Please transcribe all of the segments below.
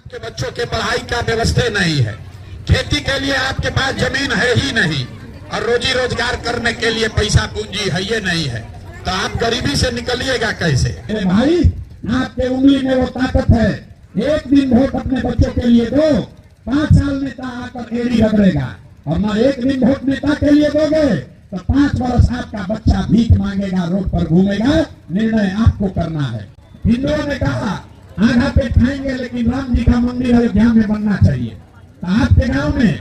के बच्चों के पढ़ाई का व्यवस्था नहीं है, खेती के लिए आपके पास जमीन है ही नहीं और रोजी रोजगार करने के लिए पैसा पूंजी है ये नहीं है, तो आप गरीबी से निकलिएगा कैसे? अरे भाई, आपके उंगली में वो ताकत है। एक दिन वोट अपने बच्चों के लिए दो, 5 साल नेता आकर एड़ी रगड़ेगा, और ना एक दिन वोट नेता के लिए दोगे तो 5 वर्ष आपका बच्चा भीख मांगेगा, रोड पर घूमेगा। निर्णय आपको करना है। हिंदुओं ने कहा आधा पेट खाएंगे लेकिन राम जी का मंदिर अयोध्या में बनना चाहिए। तो आपके गांव में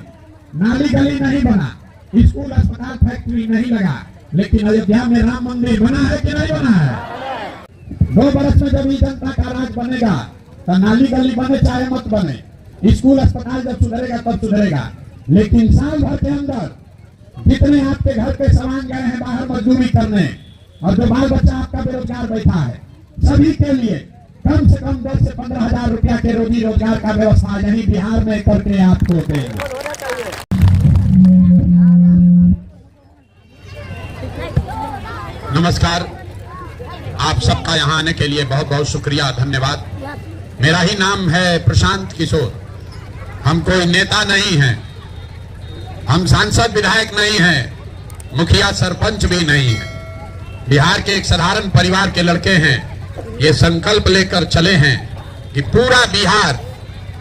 नाली गली नहीं बना, स्कूल अस्पताल फैक्ट्री नहीं लगा, लेकिन अयोध्या में राम मंदिर बना है कि नहीं बना है? 2 वर्ष में जब जनता का राज बनेगा तो नाली गली बने चाहे मत बने, स्कूल अस्पताल जब सुधरेगा तब सुधरेगा। लेकिन साल भर के अंदर जितने आपके घर पे सामान गए हैं बाहर मजदूरी करने, और जो बाल बच्चा आपका बेरोजगार बैठा है, सभी के लिए कम से कम 10 से 15 हजार रुपया के रोजी रोजगार का व्यवस्था यही बिहार में करके आपको देंगे। नमस्कार, आप सबका यहाँ आने के लिए बहुत बहुत शुक्रिया, धन्यवाद। मेरा ही नाम है प्रशांत किशोर। हम कोई नेता नहीं हैं, हम सांसद विधायक नहीं हैं, मुखिया सरपंच भी नहीं हैं। बिहार के एक साधारण परिवार के लड़के हैं। ये संकल्प लेकर चले हैं कि पूरा बिहार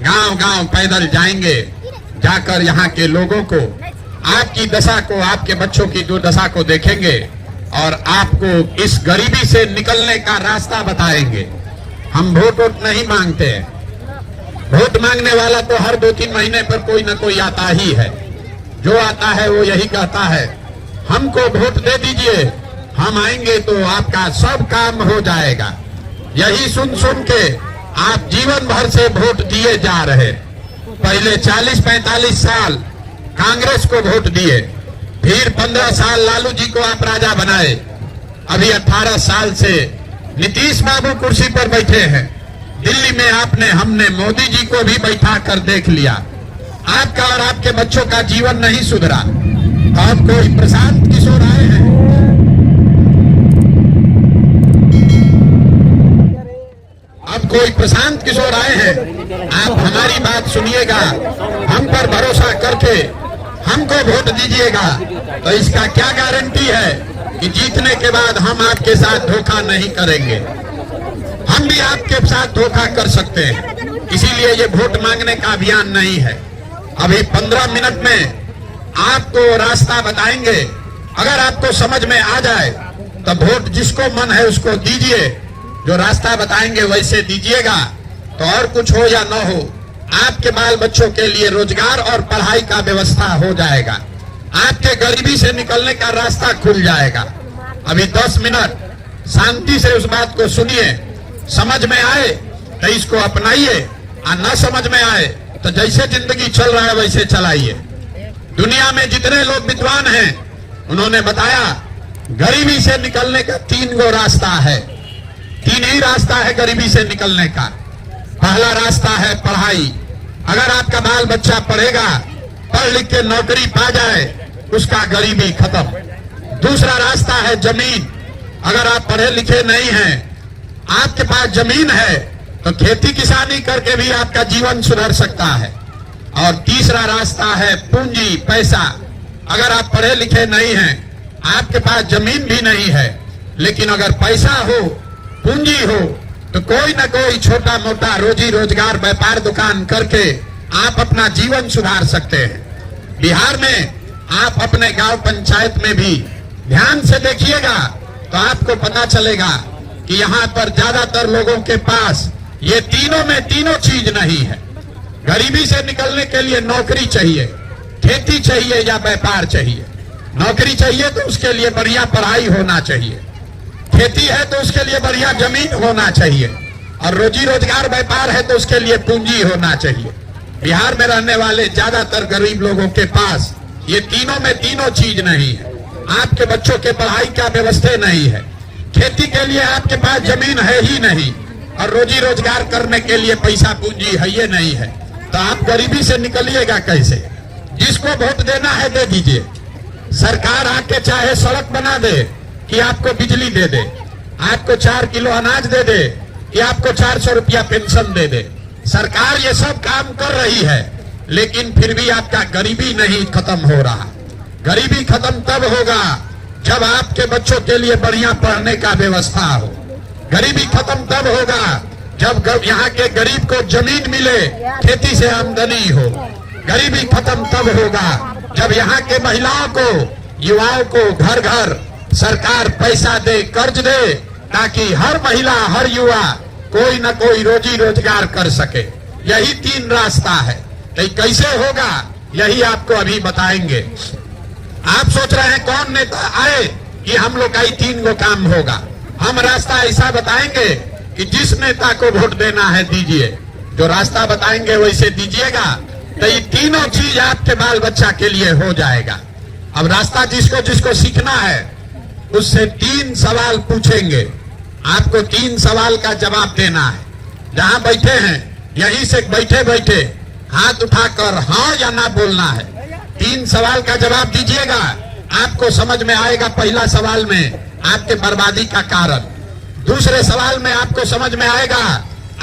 गांव-गांव पैदल जाएंगे, जाकर यहाँ के लोगों को, आपकी दशा को, आपके बच्चों की दुर्दशा को देखेंगे और आपको इस गरीबी से निकलने का रास्ता बताएंगे। हम वोट नहीं मांगते हैं, वोट मांगने वाला तो हर 2-3 महीने पर कोई न कोई आता ही है। जो आता है वो यही कहता है हमको वोट दे दीजिए, हम आएंगे तो आपका सब काम हो जाएगा। यही सुन सुन के आप जीवन भर से वोट दिए जा रहे। पहले 40-45 साल कांग्रेस को वोट दिए, फिर 15 साल लालू जी को आप राजा बनाए, अभी 18 साल से नीतीश बाबू कुर्सी पर बैठे हैं। दिल्ली में हमने मोदी जी को भी बैठा कर देख लिया। आपका और आपके बच्चों का जीवन नहीं सुधरा। अब कोई प्रशांत किशोर आए हैं, आप हमारी बात सुनिएगा, हम पर भरोसा करके हमको वोट दीजिएगा। तो इसका क्या गारंटी है कि जीतने के बाद हम आपके साथ धोखा नहीं करेंगे? हम भी आपके साथ धोखा कर सकते हैं, इसीलिए ये वोट मांगने का अभियान नहीं है। अभी 15 मिनट में आपको रास्ता बताएंगे। अगर आपको समझ में आ जाए तो वोट जिसको मन है उसको दीजिए, जो रास्ता बताएंगे वैसे दीजिएगा। तो और कुछ हो या न हो, आपके बाल बच्चों के लिए रोजगार और पढ़ाई का व्यवस्था हो जाएगा, आपके गरीबी से निकलने का रास्ता खुल जाएगा। अभी 10 मिनट शांति से उस बात को सुनिए, समझ में आए तो इसको अपनाइए, और न समझ में आए तो जैसे जिंदगी चल रहा है वैसे चलाइए। दुनिया में जितने लोग विद्वान हैं उन्होंने बताया गरीबी से निकलने का 3 गो रास्ता है। 3 ही रास्ता है गरीबी से निकलने का। पहला रास्ता है पढ़ाई। अगर आपका बाल बच्चा पढ़ेगा, पढ़ लिख के नौकरी पा जाए, उसका गरीबी खत्म। दूसरा रास्ता है जमीन। अगर आप पढ़े लिखे नहीं हैं, आपके पास जमीन है तो खेती किसानी करके भी आपका जीवन सुधर सकता है। और तीसरा रास्ता है पूंजी, पैसा। अगर आप पढ़े लिखे नहीं हैं, आपके पास जमीन भी नहीं है, लेकिन अगर पैसा हो, पूंजी हो, तो कोई ना कोई छोटा मोटा रोजी रोजगार, व्यापार, दुकान करके आप अपना जीवन सुधार सकते हैं। बिहार में आप अपने गांव पंचायत में भी ध्यान से देखिएगा तो आपको पता चलेगा कि यहाँ पर ज्यादातर लोगों के पास ये तीनों में तीनों चीज नहीं है। गरीबी से निकलने के लिए नौकरी चाहिए, खेती चाहिए या व्यापार चाहिए। नौकरी चाहिए तो उसके लिए बढ़िया पढ़ाई होना चाहिए, खेती है तो उसके लिए बढ़िया जमीन होना चाहिए, और रोजी रोजगार व्यापार है तो उसके लिए पूंजी होना चाहिए। बिहार में रहने वाले ज्यादातर गरीब लोगों के पास ये तीनों में तीनों चीज नहीं है। आपके बच्चों के पढ़ाई का व्यवस्था नहीं है, खेती के लिए आपके पास जमीन है ही नहीं, और रोजी रोजगार करने के लिए पैसा पूंजी है ये नहीं है, तो आप गरीबी से निकलिएगा कैसे? जिसको वोट देना है दे दीजिए। सरकार आके चाहे सड़क बना दे कि आपको बिजली दे दे, आपको 4 किलो अनाज दे दे कि आपको 400 रुपया पेंशन दे दे। सरकार ये सब काम कर रही है, लेकिन फिर भी आपका गरीबी नहीं खत्म हो रहा। गरीबी खत्म तब होगा जब आपके बच्चों के लिए बढ़िया पढ़ने का व्यवस्था हो। गरीबी खत्म तब होगा जब यहाँ के गरीब को जमीन मिले, खेती से आमदनी हो। गरीबी खत्म तब होगा जब यहाँ के महिलाओं को, युवाओं को घर घर सरकार पैसा दे, कर्ज दे, ताकि हर महिला, हर युवा कोई न कोई रोजी रोजगार कर सके। यही 3 रास्ता है। तो कैसे होगा यही आपको अभी बताएंगे। आप सोच रहे हैं कौन नेता आए कि हम लोग का ही 3 गो काम होगा। हम रास्ता ऐसा बताएंगे कि जिस नेता को वोट देना है दीजिए, जो रास्ता बताएंगे वैसे दीजिएगा, तो ये तीनों चीज आपके बाल बच्चा के लिए हो जाएगा। अब रास्ता जिसको जिसको सीखना है उससे 3 सवाल पूछेंगे। आपको 3 सवाल का जवाब देना है। जहां बैठे हैं यहीं से बैठे बैठे हाथ उठाकर हाँ या ना बोलना है। 3 सवाल का जवाब दीजिएगा, आपको समझ में आएगा। पहला सवाल में आपके बर्बादी का कारण, दूसरे सवाल में आपको समझ में आएगा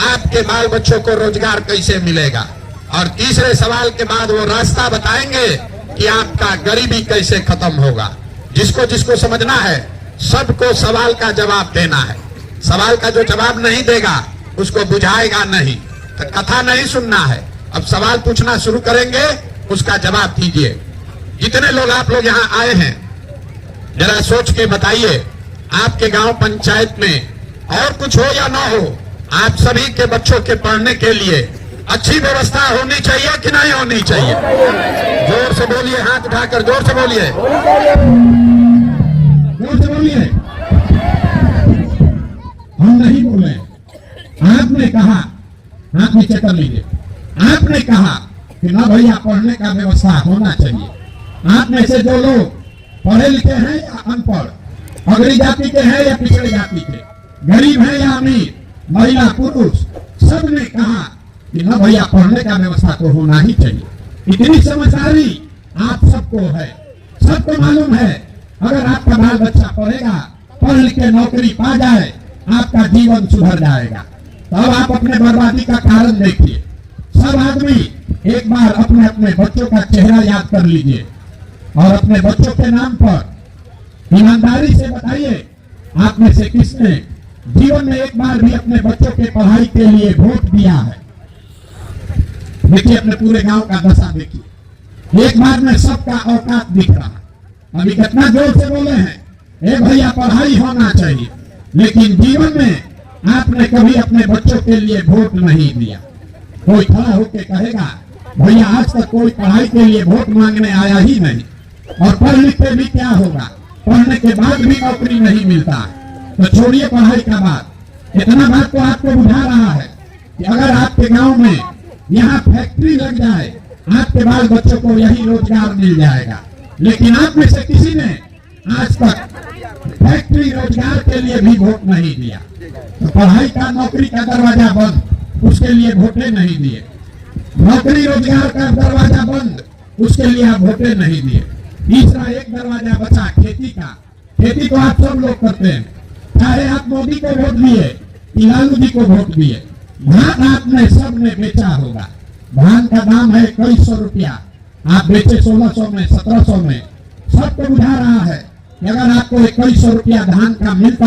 आपके बाल बच्चों को रोजगार कैसे मिलेगा, और तीसरे सवाल के बाद वो रास्ता बताएंगे कि आपका गरीबी कैसे खत्म होगा। जिसको जिसको समझना है सबको सवाल का जवाब देना है। सवाल का जो जवाब नहीं देगा उसको बुझाएगा नहीं। तो कथा नहीं सुनना है, अब सवाल पूछना शुरू करेंगे, उसका जवाब दीजिए। जितने लोग आप लोग यहाँ आए हैं जरा सोच के बताइए, आपके गांव पंचायत में और कुछ हो या ना हो, आप सभी के बच्चों के पढ़ने के लिए अच्छी व्यवस्था होनी चाहिए कि नहीं होनी चाहिए? जोर से बोलिए, हाथ उठाकर जोर से बोलिए, जोर से बोलिए। हम नहीं बोले, आपने कहा, हाथ नीचे कर लीजिए। आपने कहा कि ना भैया पढ़ने का व्यवस्था होना चाहिए। आप में से जो लोग पढ़े लिखे हैं या अनपढ़, अगड़ी जाति के हैं या पिछड़ी जाति के, गरीब हैं या अमीर, महिला पुरुष, सब ने कहा कि ना भैया पढ़ने का व्यवस्था तो होना ही चाहिए। इतनी समझदारी आप सबको है, सबको मालूम है। अगर आपका बाल बच्चा पढ़ेगा, पढ़ लिख के नौकरी पा जाए, आपका जीवन सुधर जाएगा। तब आप अपने बर्बादी का कारण देखिए। सब आदमी एक बार अपने अपने बच्चों का चेहरा याद कर लीजिए और अपने बच्चों के नाम पर ईमानदारी से बताइए, आप में से किसने जीवन में एक बार भी अपने बच्चों के पढ़ाई के लिए वोट दिया है? देखिए अपने पूरे गांव का दशा देखिए, एक बार में सबका औकात दिख रहा। अभी कितना जोर से बोले हैं, ए भैया पढ़ाई होना चाहिए, लेकिन जीवन में आपने कभी अपने बच्चों के लिए वोट नहीं दिया। कोई खड़ा होकर कहेगा भैया आज तक कोई पढ़ाई के लिए वोट मांगने आया ही नहीं, और पढ़ लिख के भी क्या होगा, पढ़ने के बाद भी नौकरी नहीं मिलता है। तो छोड़िए पढ़ाई का बात, इतना बात तो आपको बुझा रहा है कि अगर आपके गांव में यहाँ फैक्ट्री लग जाए, आपके बाल बच्चों को यही रोजगार मिल जाएगा। लेकिन आप में से किसी ने आज तक फैक्ट्री रोजगार के लिए भी वोट नहीं दिया। तो पढ़ाई का, नौकरी का दरवाजा बंद, उसके लिए वोटे नहीं दिए। नौकरी रोजगार का दरवाजा बंद, उसके लिए आप वोटे नहीं दिए। तीसरा एक दरवाजा बचा खेती का। खेती तो आप सब लोग करते हैं, चाहे आप मोदी को वोट दिए कि लालू जी को वोट दिए। धान आपने सबने बेचा होगा, धान का दाम है कई सौ रुपया, आप बेचे 1600 में, 1700 में। सबको बुझा रहा है कि अगर आपको 2100 रुपया धान का मिलता,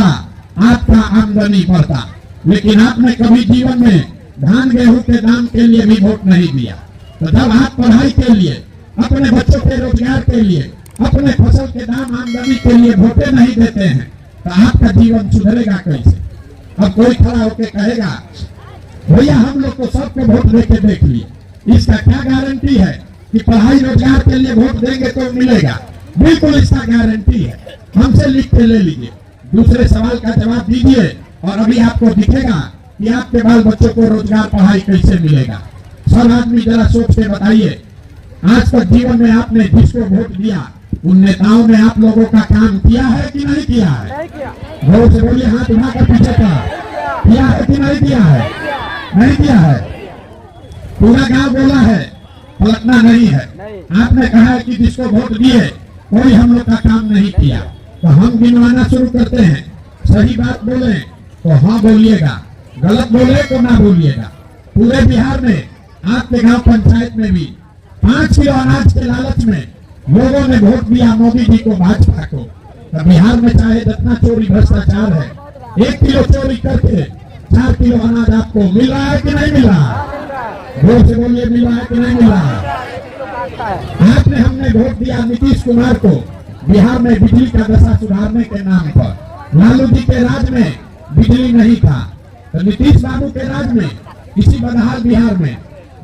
आपका आमदनी बढ़ता। लेकिन आपने कभी जीवन में धान गेहूं के दाम के लिए भी वोट नहीं दिया। तो जब आप पढ़ाई के लिए, अपने बच्चों के रोजगार के लिए, अपने फसल के दाम आमदनी के लिए वोटे नहीं देते हैं, तो आपका जीवन सुधरेगा कैसे? अब कोई खड़ा होकर कहेगा भैया हम लोग को सबको वोट देके देख लिए, इसका क्या गारंटी है कि पढ़ाई रोजगार के लिए वोट देंगे तो मिलेगा? बिल्कुल इसका गारंटी है, हमसे लिख के ले लीजिए। दूसरे सवाल का जवाब दीजिए और अभी आपको दिखेगा कि आपके बाल बच्चों को रोजगार, पढ़ाई कैसे मिलेगा। सब आदमी जरा सोच के बताइए, आज तक जीवन में आपने जिसको वोट दिया उन नेताओं ने आप लोगों का काम किया है कि नहीं किया है? जोर से बोलिए, हाथ उठाकर पीछे का किया है कि नहीं किया है? नहीं किया है। पूरा गांव बोला है, पलटना नहीं है। आपने कहा है कि जिसको वोट दिए कोई हम लोग का काम नहीं किया। तो हम गिनवाना शुरू करते हैं। सही बात बोले तो हाँ बोलिएगा, गलत बोले तो ना बोलिएगा। पूरे बिहार में आपके गांव पंचायत में भी 5 किलो अनाज के लालच में लोगों ने वोट दिया मोदी जी को, भाजपा को। तो बिहार में चाहे जितना चोरी भ्रष्टाचार है, 1 किलो चोरी करके 4 किलो अनाज आपको मिल रहा है कि नहीं मिल रहा? जोर से बोलिए, मिल रहा है कि नहीं मिल रहा? आपने हमने वोट दिया नीतीश कुमार को बिहार में बिजली का दशा सुधारने के नाम पर। लालू जी के राज में बिजली नहीं था, तो नीतीश बाबू के राज में इसी बदहाल बिहार में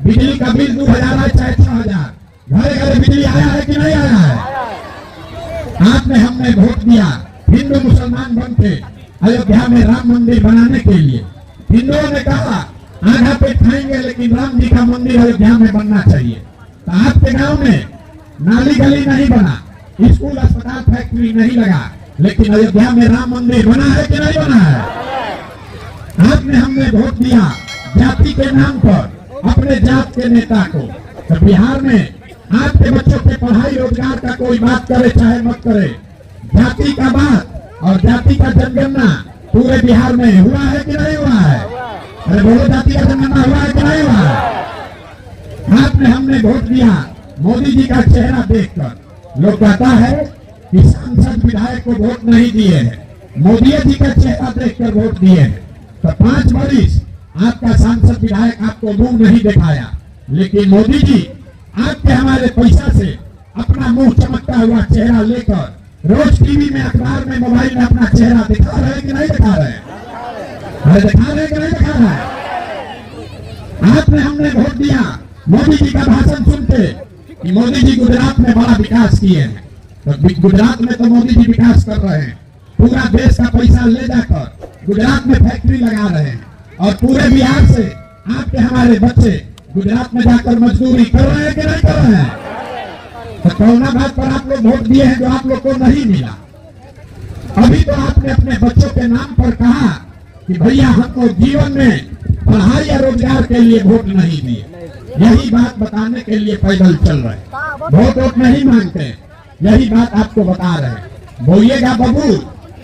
बिजली का बिल 2000 है चाहे 6000, घरे घरे बिजली आया है कि नहीं आया है? आपने हमने वोट दिया हिंदू मुसलमान बन के अयोध्या में राम मंदिर बनाने के लिए। हिंदुओं ने कहा आधा पेट खाएंगे लेकिन राम जी का मंदिर अयोध्या में बनना चाहिए। तो आपके गांव में नाली गली नहीं बना, स्कूल अस्पताल फैक्ट्री नहीं लगा, लेकिन अयोध्या में राम मंदिर बना है कि नहीं बना है? आपने हमने वोट दिया जाति के नाम पर अपने जात के नेता को। तो बिहार में आपके बच्चों के पढ़ाई रोजगार का कोई बात करे चाहे मत करे, जाति का बात और जाति का जनगणना पूरे बिहार में हुआ है कि नहीं हुआ है? अरे बोलो, जाति का जनगणना हुआ है कि नहीं हुआ है? आपने हमने वोट दिया मोदी जी का चेहरा देखकर। लोग कहता है कि सांसद विधायक को वोट नहीं दिए हैं, मोदी जी का चेहरा देखकर वोट दिए हैं। तो 5 वर्ष आपका सांसद विधायक आपको मुंह नहीं दिखाया, लेकिन मोदी जी आपके हमारे पैसा से अपना मुंह चमकता हुआ चेहरा लेकर रोज टीवी में, अखबार में, मोबाइल में अपना चेहरा दिखा रहे कि नहीं दिखा रहे? अरे दिखा रहे कि नहीं दिखा रहे? आपने हमने वोट दिया मोदी जी का भाषण सुनते कि मोदी जी गुजरात में बड़ा विकास किए हैं। तो गुजरात में तो मोदी जी विकास कर रहे हैं, पूरा देश का पैसा ले जाकर गुजरात में फैक्ट्री लगा रहे हैं, और पूरे बिहार से आपके हमारे बच्चे गुजरात में जाकर मजदूरी कर रहे हैं कि नहीं कर रहे हैं? तो कोरोना बात पर आप लोग वोट दिए हैं जो आप लोग को नहीं मिला। अभी तो आपने अपने बच्चों के नाम पर कहा कि भैया हमको जीवन में पढ़ाई या रोजगार के लिए वोट नहीं दिए। यही बात बताने के लिए पैदल चल रहे, वोट नहीं मांगते, यही बात आपको बता रहे। बोलिएगा बबू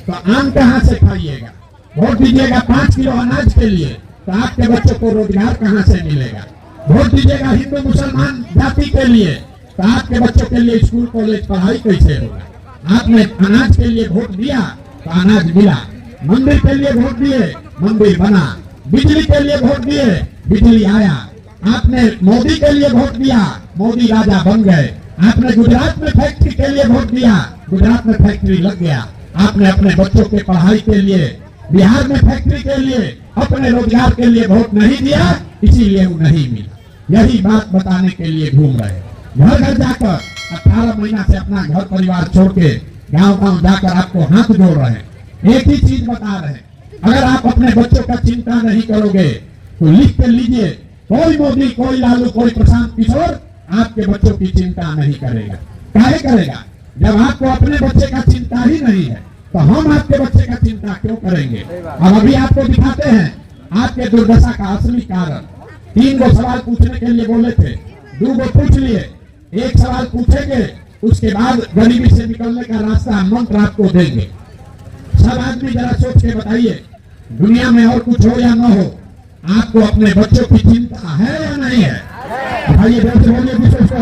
तो आम कहाँ से खाइएगा? वोट दीजिएगा 5 किलो अनाज के लिए तो आपके बच्चों को रोजगार कहाँ से मिलेगा? वोट दीजिएगा हिंदू मुसलमान जाति के लिए तो आपके बच्चों के लिए स्कूल कॉलेज पढ़ाई कैसे होगा? आपने अनाज के लिए वोट दिया तो अनाज मिला, मंदिर के लिए वोट दिए मंदिर बना, बिजली के लिए वोट दिए बिजली आया। आपने मोदी के लिए वोट दिया, मोदी राजा बन गए। आपने गुजरात में फैक्ट्री के लिए वोट दिया, गुजरात में फैक्ट्री लग गया। आपने अपने बच्चों के पढ़ाई के लिए, बिहार में फैक्ट्री के लिए, अपने रोजगार के लिए वोट नहीं दिया, इसीलिए वो नहीं मिला। यही बात बताने के लिए घूम रहे, घर घर जाकर 18 महीना से अपना घर परिवार छोड़ के गाँव गाँव जाकर आपको हाथ जोड़ रहे हैं। एक ही चीज बता रहे हैं, अगर आप अपने बच्चों का चिंता नहीं करोगे तो लिख के लीजिए, कोई मोदी, कोई लालू, कोई प्रशांत किशोर आपके बच्चों की चिंता नहीं करेगा। काहे करेगा? जब आपको अपने बच्चे का चिंता ही नहीं है तो हम आपके बच्चे का चिंता क्यों करेंगे? और अभी आपको दिखाते हैं आपके दुर्दशा का असली कारण। 3 गो सवाल पूछने के लिए बोले थे, 2 गो पूछ लिए, 1 सवाल पूछेंगे, उसके बाद गरीबी से निकलने का रास्ता मंत्र आपको देंगे। सब आदमी जरा सोच के बताइए, दुनिया में और कुछ हो या न हो, आपको अपने बच्चों की चिंता है या नहीं है? भाई बोल से बोलिए, विशेष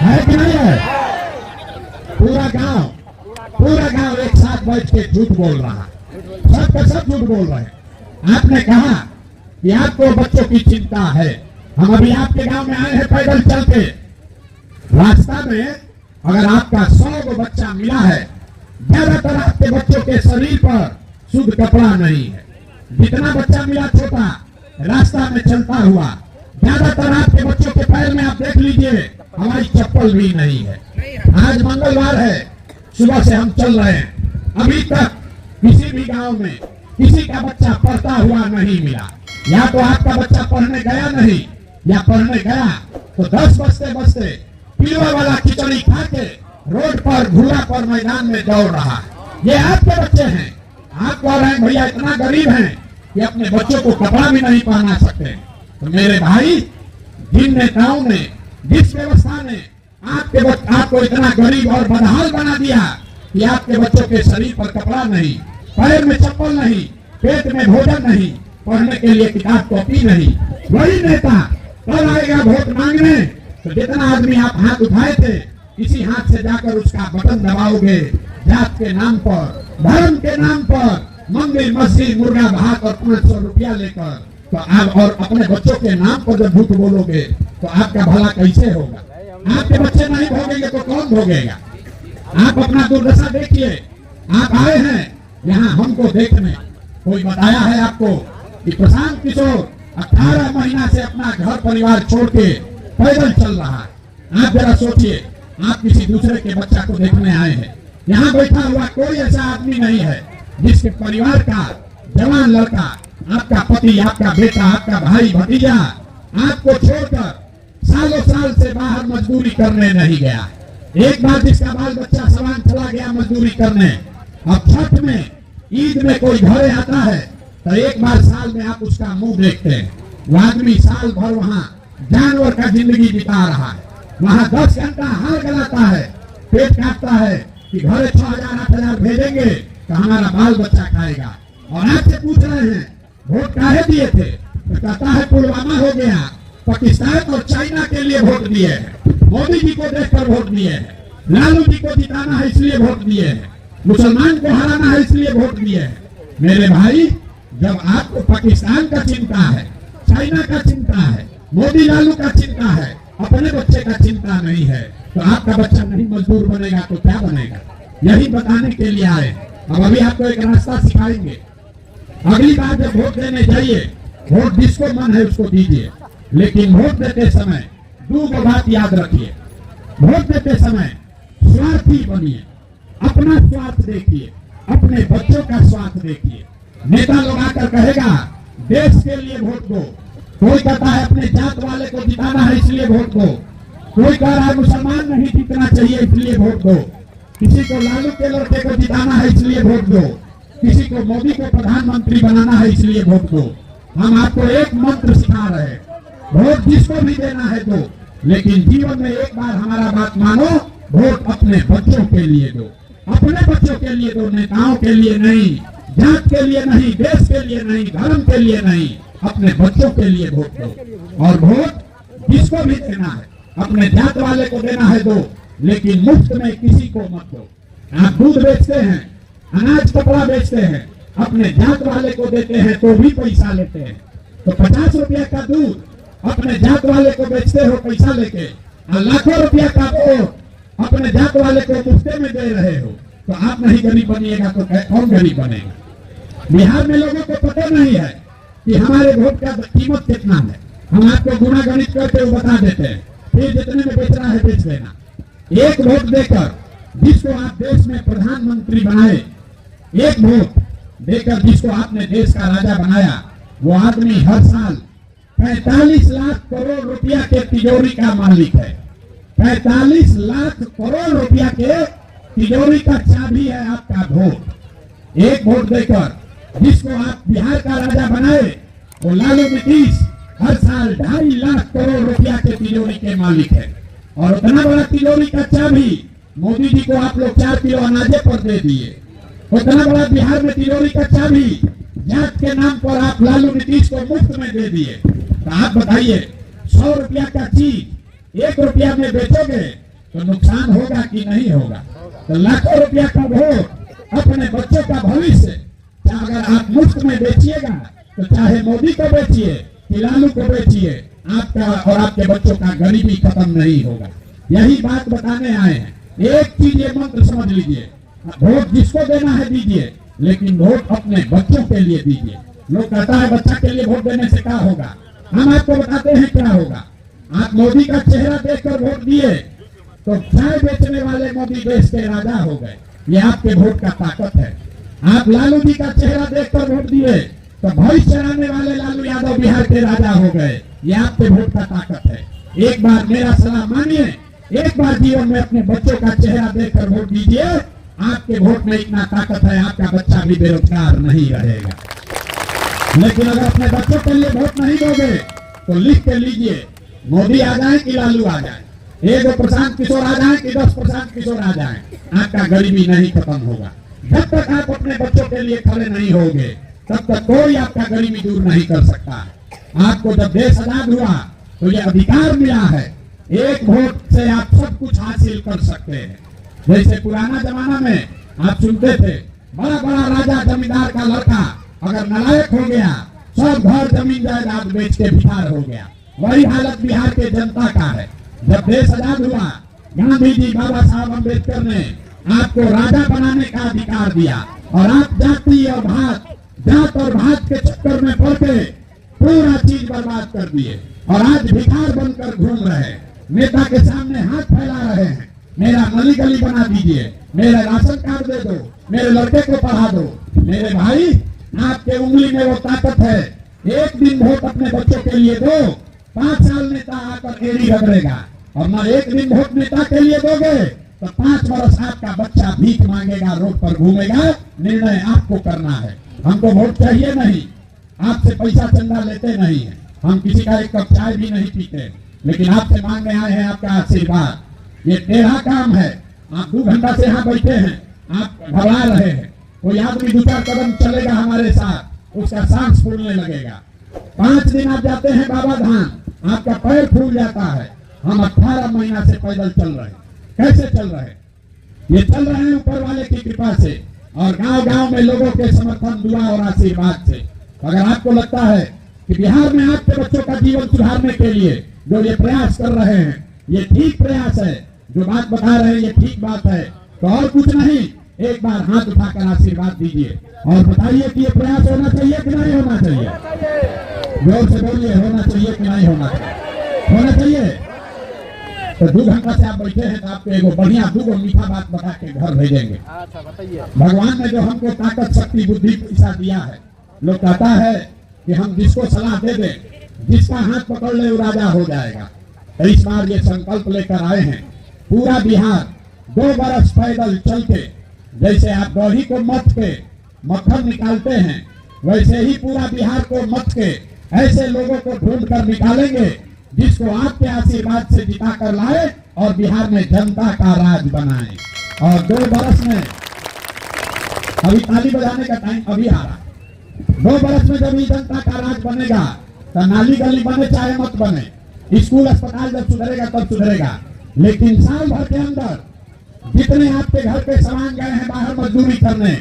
है कि नहीं है? पूरा गांव एक साथ बैठ के झूठ बोल रहा, सब का सब झूठ बोल रहे हैं। आपने कहा कि आपको बच्चों की चिंता है। हम अभी आपके गांव में आए हैं पैदल चल के, रास्ता में अगर आपका 100 गो बच्चा मिला है, ज्यादातर आपके बच्चों के शरीर पर शुद्ध कपड़ा नहीं है। जितना बच्चा मिला छोटा रास्ता में चलता हुआ, ज्यादातर आपके बच्चों के पैर में आप देख लीजिए हमारी चप्पल भी नहीं है। आज मंगलवार है, सुबह से हम चल रहे हैं, अभी तक किसी भी गांव में किसी का बच्चा पढ़ता हुआ नहीं मिला। या तो आपका बच्चा पढ़ने गया नहीं, या पढ़ने गया तो 10 बजते बजते पिलवा वाला खिचड़ी खा के रोड पर घूरा पर मैदान में दौड़ रहा। ये आपके बच्चे हैं। आप कह रहे हैं भैया इतना गरीब हैं कि अपने बच्चों को कपड़ा भी नहीं पहना सकते। तो मेरे भाई, जिन नेताओं ने, जिस व्यवस्था ने आपको इतना गरीब और बदहाल बना दिया कि आपके बच्चों के शरीर पर कपड़ा नहीं, पैर में चप्पल नहीं, पेट में भोजन नहीं, पढ़ने के लिए किताब कॉपी नहीं। वही नेता कल आएगा वोट मांगने तो जितना आदमी आप हाथ उठाए थे इसी हाथ से जाकर उसका बटन दबाओगे। जात के नाम पर, धर्म के नाम पर मंदिर मस्जिद मुर्गा भात और 500 रुपया लेकर तो आप और अपने बच्चों के नाम पर जब झूठ बोलोगे तो आपका भला कैसे होगा? आपके बच्चे नहीं भोगेंगे तो कौन भोगेगा? आप अपना दुर्दशा देखिए। आप आए हैं यहाँ हमको देखने, कोई बताया है आपको कि प्रशांत किशोर 18 महीना से अपना घर परिवार छोड़ के पैदल चल रहा है? आप जरा सोचिए, आप किसी दूसरे के बच्चा को देखने आए हैं। यहाँ बैठा हुआ कोई ऐसा आदमी नहीं है जिसके परिवार का जवान लड़का, आपका पति, आपका बेटा, आपका भाई भतीजा आपको छोड़कर सालों साल से बाहर मजदूरी करने नहीं गया। एक बार जिसका बाल बच्चा सवान चला गया मजदूरी करने, अब छठ में ईद में कोई घरे आता है तो एक बार साल में आप उसका मुंह देखते हैं। वो आदमी साल भर वहाँ जानवर का जिंदगी बिता रहा है, वहाँ 10 घंटा हाल गलाता है, पेट काटता है कि घरे 6000 8000 भेजेंगे तो हमारा बाल बच्चा खाएगा। और आपसे पूछ रहे हैं वोट काहे दिए थे तो कहता है पुलवामा हो गया, पाकिस्तान और चाइना के लिए वोट दिए हैं, मोदी जी को देखकर वोट दिए हैं, लालू जी को जिताना है इसलिए वोट दिए हैं, मुसलमान को हराना है इसलिए वोट दिए हैं। मेरे भाई, जब आपको पाकिस्तान का चिंता है, चाइना का चिंता है, मोदी लालू का चिंता है, अपने बच्चे का चिंता नहीं है तो आपका बच्चा नहीं मजदूर बनेगा तो क्या बनेगा? यही बताने के लिए आए। अब अभी आपको एक रास्ता सिखाएंगे। अगली बार जब वोट देने जाइए, वोट जिसको मन है उसको दीजिए, लेकिन वोट देते समय 2 बात याद रखिए। वोट देते समय स्वार्थी बनिए, अपना स्वार्थ देखिए, अपने बच्चों का स्वार्थ देखिए। नेता लोग आकर कहेगा देश के लिए वोट दो, कोई कहता है अपने जात वाले को जिताना है इसलिए वोट दो, कोई कह रहा है मुसलमान नहीं जीतना चाहिए इसलिए वोट दो, किसी को लालू के लड़के को जिताना है इसलिए वोट दो, किसी को मोदी को प्रधानमंत्री बनाना है इसलिए वोट दो। हम आपको एक मंत्र सिखा रहे हैं, वोट जिसको भी देना है दो, लेकिन जीवन में एक बार हमारा बात मानो, वोट अपने बच्चों के लिए दो, अपने बच्चों के लिए दो, नेताओं के लिए नहीं, जात के लिए नहीं, देश के लिए नहीं, धर्म के लिए नहीं, अपने बच्चों के लिए वोट दो। और वोट जिसको भी देना है, अपने जात वाले को देना है दो, लेकिन मुफ्त में किसी को मत दो। आप दूध बेचते हैं, अनाज कपड़ा बेचते हैं, अपने जात वाले को देते हैं तो भी पैसा लेते हैं। तो 50 रुपया का दूध अपने जात वाले को बेचते हो पैसा लेके, और लाखों रुपया का वोट अपने जात वाले को मुफ्ते में दे रहे हो, तो आप नहीं गरीब बनिएगा तो कौन गरीब बनेगा? बिहार में लोगों को पता नहीं है कि हमारे वोट का कीमत कितना है। हम आपको गुणा गणित करके वो बता देते हैं, फिर जितने में बेच रहा है बेच देना। एक वोट देकर जिसको आप देश में प्रधानमंत्री बनाए, एक वोट देकर जिसको आपने देश का राजा बनाया, वो आदमी हर साल 45 लाख करोड़ रुपया के तिजोरी का मालिक है। 45 लाख करोड़ रुपया के तिजोरी का चाबी है आपका वोट। एक वोट देकर जिसको आप बिहार का राजा बनाए, वो लालू नीतीश हर साल 2.5 लाख करोड़ रुपया के तिजोरी के मालिक है। और उतना बड़ा तिजोरी का चाबी मोदी जी को आप लोग 4 किलो अनाजे पर दे दिए। उतना बड़ा बिहार में तिजोरी का चाबी जात के नाम पर आप लालू नीतीश को मुफ्त में दे दिए। तो आप बताइए, 100 रुपया का चीज 1 रुपया में बेचोगे तो नुकसान होगा कि नहीं होगा? तो लाखों रुपया का वोट अपने बच्चों का भविष्य अगर आप मुफ्त में बेचिएगा तो चाहे मोदी को बेचिए कि लालू को बेचिए, आपका और आपके बच्चों का गरीबी खत्म नहीं होगा। यही बात बताने आए हैं। एक चीज ये मंत्र समझ लीजिए, वोट जिसको देना है दीजिए, लेकिन वोट अपने बच्चों के लिए दीजिए। लोग कहता है बच्चा के लिए वोट देने से क्या होगा? हम आपको बताते हैं क्या होगा। आप मोदी का चेहरा देखकर वोट दिए तो चाय बेचने वाले मोदी देश के राजा हो गए। ये आपके वोट का ताकत है। आप लालू जी का चेहरा देखकर वोट दिए तो भैंस चराने वाले लालू यादव बिहार के राजा हो गए। ये आपके वोट का ताकत है। एक बार मेरा सलाह मानिए, एक बार जीवन में अपने बच्चों का चेहरा देखकर वोट दीजिए। आपके वोट में इतना ताकत है, आपका बच्चा भी बेरोजगार नहीं रहेगा। लेकिन अगर अपने बच्चों के लिए वोट नहीं दोगे तो लिख के लीजिए, मोदी आ जाए कि लालू आ जाए, 1 प्रशांत किशोर आ जाए कि 10 प्रशांत किशोर आ जाए, आपका गरीबी नहीं खत्म होगा। जब तक आप अपने बच्चों के लिए खड़े नहीं होगे, तब तक कोई आपका गरीबी दूर नहीं कर सकता है। आपको जब देश आजाद हुआ तो ये अधिकार मिला है, एक वोट से आप सब कुछ हासिल कर सकते हैं। जैसे पुराना जमाना में आप सुनते थे, बड़ा बड़ा राजा जमींदार का लड़का अगर नालायक हो गया, सब घर जमीन जायदाद बेच के भिखार हो गया। वही हालत बिहार के जनता का है। जब देश आजाद हुआ, गांधी जी, बाबा साहब अम्बेडकर ने आपको राजा बनाने का अधिकार दिया और आप जाति और जात और भात के चक्कर में पड़ के पूरा चीज बर्बाद कर दिए और आज भिखार बनकर घूम रहे हैं। नेता के सामने हाथ फैला रहे हैं, मेरा गली गली बना दीजिए, मेरा राशन कार्ड दे दो, मेरे लड़के को पढ़ा दो। मेरे भाई, आपके उंगली में वो ताकत है, एक दिन वोट अपने बच्चों के लिए दो, 5 साल नेता आकर एड़ी रगड़ेगा। और ना एक दिन वोट नेता के लिए दोगे तो 5 वर्ष आपका बच्चा भीख मांगेगा, रोड पर घूमेगा। निर्णय आपको करना है। हमको वोट चाहिए नहीं, आपसे पैसा चंदा लेते नहीं है, हम किसी का एक कप चाय भी नहीं पीते, लेकिन आपसे मांगने आए हैं आपका आशीर्वाद। ये टेढ़ा काम है। आप 2 घंटा से यहाँ बैठे हैं, आप घबरा रहे हैं। कोई आदमी 2-4 कदम चलेगा हमारे साथ, उसका सांस फूलने लगेगा। 5 दिन आप जाते हैं बाबा धाम, आपका पैर फूल जाता है। हम 18 महीना से पैदल चल रहे हैं। कैसे चल रहे हैं? ये चल रहे हैं ऊपर वाले की कृपा से और गांव गांव में लोगों के समर्थन, दुआ और आशीर्वाद से। अगर आपको लगता है कि बिहार में आपके बच्चों का जीवन सुधारने के लिए जो ये प्रयास कर रहे हैं, ये ठीक प्रयास है, जो बात बता रहे हैं ये ठीक बात है, तो और कुछ नहीं, एक बार हाथ उठाकर आशीर्वाद दीजिए और बताइए कि ये प्रयास होना चाहिए कि नहीं होना चाहिए। जोर से बोलिए, होना चाहिए कि नहीं होना चाहिए? होना चाहिए। तो 2 घंटा से आप बैठे हैं तो आपको एगो बढ़िया 2 मीठा बात बता के घर भेजेंगे। भगवान ने जो हमको ताकत, शक्ति, बुद्धि, पैसा दिया है, लोग कहता है कि हम जिसको सलाह दे दें, जिसका हाथ पकड़ ले वो राजा हो जाएगा। तो इस बार ये संकल्प लेकर आए हैं, पूरा बिहार 2 बरस पैदल चल के, जैसे आप दही को मथ के मक्खन निकालते हैं, वैसे ही पूरा बिहार को मथ के ऐसे लोगों को ढूंढ कर निकालेंगे जिसको आपके आशीर्वाद से जिता कर लाए और बिहार में जनता का राज बनाए। और 2 बरस में, अभी ताली बजाने का टाइम अभी आ रहा है, 2 बरस में जब ये जनता का राज बनेगा तो नाली गली बने चाहे मत बने, स्कूल अस्पताल जब सुधरेगा तब सुधरेगा, लेकिन साल भर के अंदर जितने आपके घर के सामान गए हैं बाहर मजदूरी करने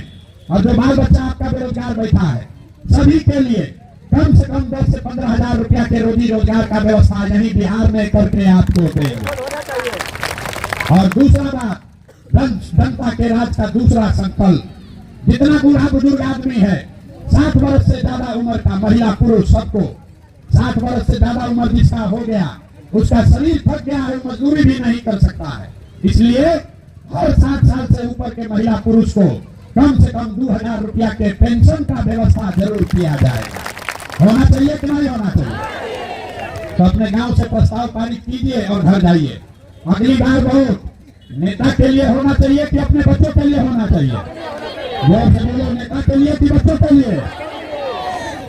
और जो बाल बच्चा आपका बेरोजगार बैठा है, सभी के लिए कम से कम 10 से 15 हजार रुपया के रोजी रोजगार का व्यवस्था यही बिहार में करके आपको देंगे। और दूसरा बात, जनता के राज का दूसरा संकल्प, जितना बूढ़ा बुजुर्ग आदमी है, 60 वर्ष से ज्यादा उम्र का, महिला पुरुष सबको, 60 वर्ष से ज्यादा उम्र जिसका हो गया, उसका शरीर थक गया है, मजदूरी भी नहीं कर सकता है, इसलिए हर 60 साल से ऊपर के महिला पुरुष को कम से कम 2000 रुपया के पेंशन का व्यवस्था जरूर किया जाएगा। होना चाहिए कि नहीं होना चाहिए? तो अपने गांव से प्रस्ताव पारित कीजिए और घर जाइए। अगली बार वोट नेता के लिए होना चाहिए कि अपने बच्चों के लिए होना चाहिए? जोर से बोलो, नेता के लिए कि बच्चों के लिए?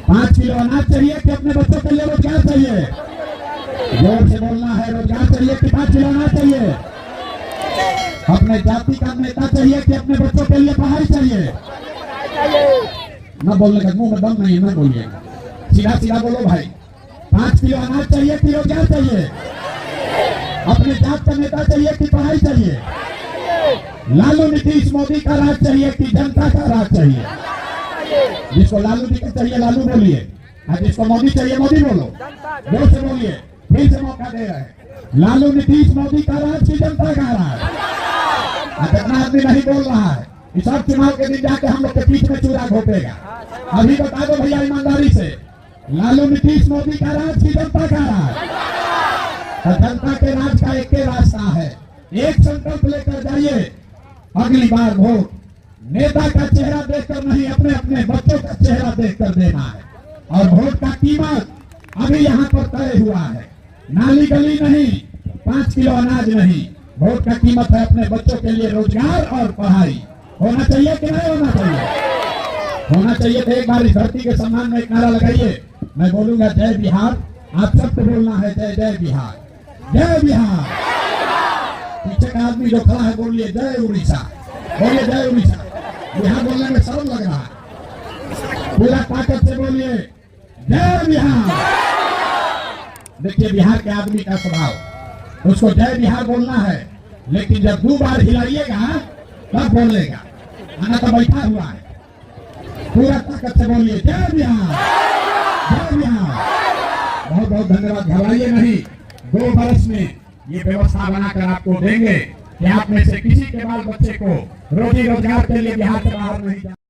5 किलो अनाज चाहिए कि अपने बच्चों के लिए रोजगार चाहिए? जोर से बोलना है, रोजगार चाहिए कि 5 किलो अनाज चाहिए? अपने जाति का नेता चाहिए कि अपने बच्चों के लिए पढ़ाई चाहिए? न बोलने का मुंह में दम नहीं, न बोलिएगा, सीधा सीधा बोलो भाई। 5 किलो अनाज चाहिए कि रोजगार चाहिए? अपने जात का नेता चाहिए कि पढ़ाई चाहिए? लालू नीतीश मोदी का राज चाहिए कि जनता का राज चाहिए? जिसको लालू नीतीश चाहिए लालू बोलिए, और जिसको मोदी चाहिए मोदी बोलो। जोर से बोलिए, फिर से मौका दे रहे हैं। लालू नीतीश मोदी का राज की जनता का राज? जितना आदमी नहीं बोल रहा है, इस सब चुनाव के दिन जाके हम लोग के पीठ में चूड़ा घोपेगा। अभी बता दो भैया ईमानदारी से, लालू नीतीश मोदी का राज की जनता का राज? जनता के राज का एक ही रास्ता है, एक संकल्प लेकर जाइए, अगली बार वोट नेता का चेहरा देखकर नहीं, अपने अपने बच्चों का चेहरा देखकर देना है। और वोट का कीमत अभी यहाँ पर तय हुआ है, नाली गली नहीं, 5 किलो अनाज नहीं, वोट का कीमत है अपने बच्चों के लिए रोजगार और पढ़ाई। होना चाहिए कि नहीं होना चाहिए? होना चाहिए। तो एक बार इस धरती के सम्मान में एक नारा लगाइए, मैं बोलूंगा जय बिहार, आप सबको बोलना है जय जय बिहार, जय बिहार। पीछे का आदमी जो खड़ा है बोलिए जय उड़ीसा, बोलिए जय उड़ीसा। बिहार बोलने में सरल लग रहा है। पूरा ताकत से बोलिए जय बिहार। देखिए बिहार के आदमी का स्वभाव, उसको जय बिहार बोलना है, लेकिन जब 2 बार हिलाइएगा तब बोलेगा, आना तो बैठा हुआ है। पूरा ताकत से बोलिए जय बिहार, जय बिहार। बहुत बहुत धन्यवाद। घबराइए नहीं, 2 वर्ष में ये व्यवस्था बनाकर आपको देंगे कि आप में से किसी के बाल बच्चे को रोजी रोजगार के लिए बिहार से बाहर नहीं जाए।